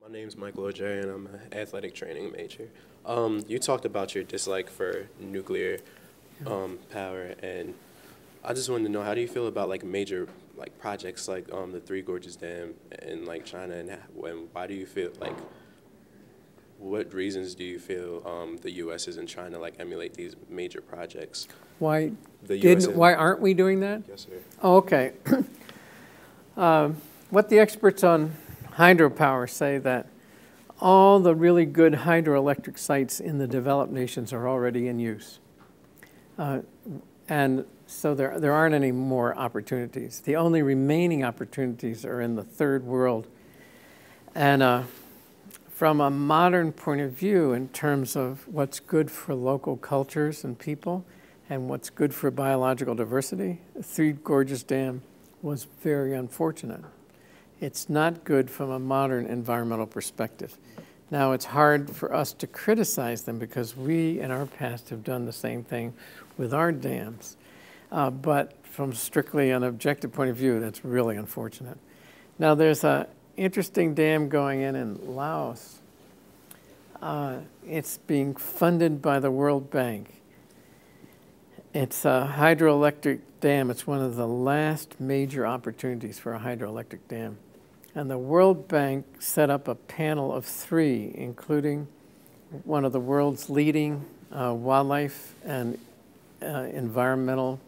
My name's Michael O'Jerry, and I'm an athletic training major. You talked about your dislike for nuclear power, and I just wanted to know, how do you feel about like major like projects like the Three Gorges Dam in like China, and why do you feel like, what reasons do you feel the U.S. isn't trying to like emulate these major projects? Why The U.S. why aren't we doing that? Yes, sir. Oh, okay. What the experts on hydropower say that all the really good hydroelectric sites in the developed nations are already in use. And so there aren't any more opportunities. The only remaining opportunities are in the third world. And from a modern point of view, in terms of what's good for local cultures and people and what's good for biological diversity, the Three Gorges Dam was very unfortunate. It's not good from a modern environmental perspective. Now, it's hard for us to criticize them because we, in our past, have done the same thing with our dams. But from strictly an objective point of view, that's really unfortunate. Now, there's an interesting dam going in Laos. It's being funded by the World Bank. It's a hydroelectric dam. It's one of the last major opportunities for a hydroelectric dam. And the World Bank set up a panel of 3, including one of the world's leading wildlife and environmental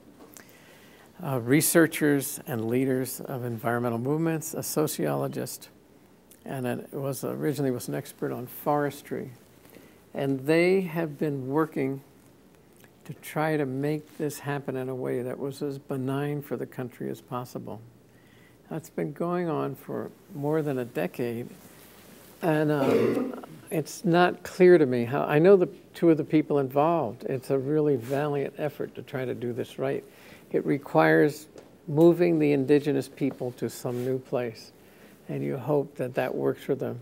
researchers and leaders of environmental movements, a sociologist, and originally was an expert on forestry. And they have been working to try to make this happen in a way that was as benign for the country as possible. That's been going on for more than a decade, and it's not clear to me how. I know the 2 of the people involved. It's a really valiant effort to try to do this right. It requires moving the indigenous people to some new place, and you hope that that works for them.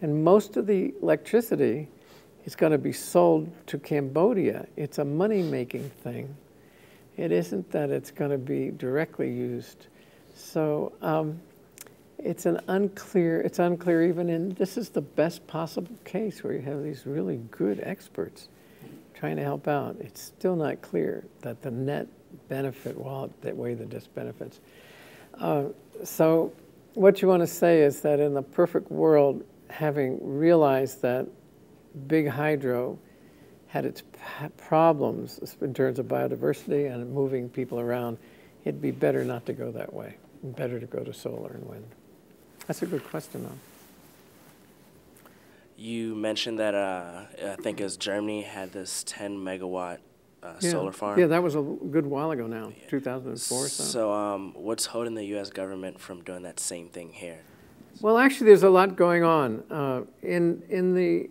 And most of the electricity is going to be sold to Cambodia. It's a money-making thing. It isn't that it's going to be directly used. So it's unclear even in, this is the best possible case where you have these really good experts trying to help out. It's still not clear that the net benefit will outweigh the disbenefits. So what you want to say is that in the perfect world, having realized that big hydro had its problems in terms of biodiversity and moving people around, it'd be better not to go that way. Better to go to solar and wind. That's a good question, though. You mentioned that I think it was Germany had this 10 megawatt solar farm. Yeah, that was a good while ago now, 2004 or so. So what's holding the U.S. government from doing that same thing here? Well, actually, there's a lot going on. In the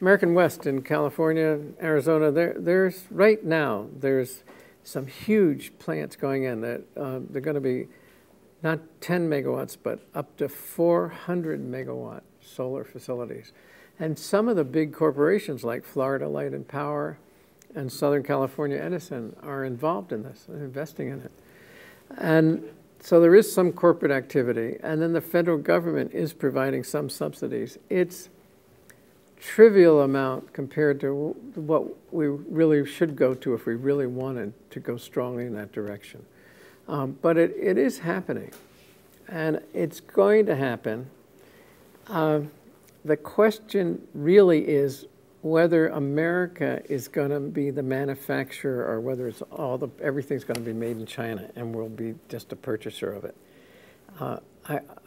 American West, in California, Arizona, there's right now, there's some huge plants going in that they're going to be not 10 megawatts, but up to 400 megawatt solar facilities. And some of the big corporations like Florida Light and Power and Southern California Edison are involved in this, investing in it. And so there is some corporate activity, and then the federal government is providing some subsidies. It's trivial amount compared to what we really should go to if we really wanted to go strongly in that direction. But it is happening, and it's going to happen. The question really is whether America is going to be the manufacturer or whether it's everything's going to be made in China and we'll be just a purchaser of it.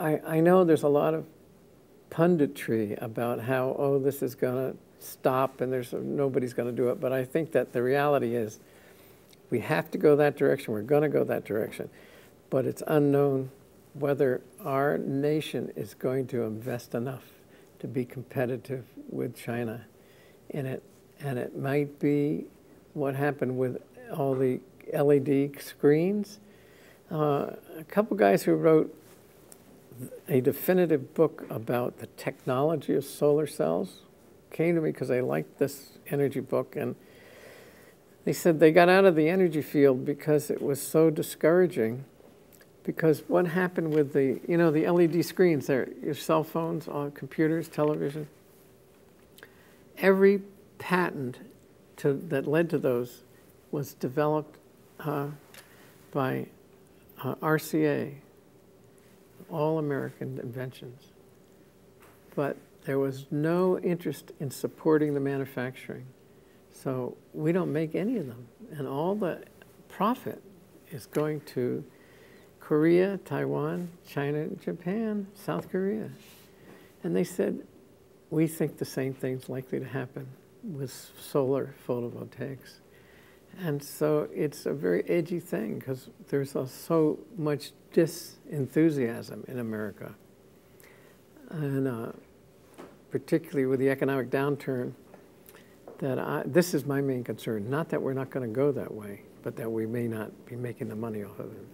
I know there's a lot of punditry about how, oh, this is going to stop and nobody's going to do it. But I think that the reality is we have to go that direction. We're going to go that direction. But it's unknown whether our nation is going to invest enough to be competitive with China in it. And it might be what happened with all the LED screens. A couple guys who wrote a definitive book about the technology of solar cells came to me because they liked this energy book, and they said they got out of the energy field because it was so discouraging Because what happened with the, you know, the LED screens there, your cell phones, computers, television, every patent that led to those was developed by RCA, all American inventions. But there was no interest in supporting the manufacturing. So we don't make any of them. And all the profit is going to Korea, Taiwan, China, Japan, South Korea. And they said, we think the same thing's likely to happen with solar photovoltaics. And so it's a very edgy thing because there's so much disenthusiasm in America. And particularly with the economic downturn, this is my main concern. Not that we're not going to go that way, but that we may not be making the money off of it.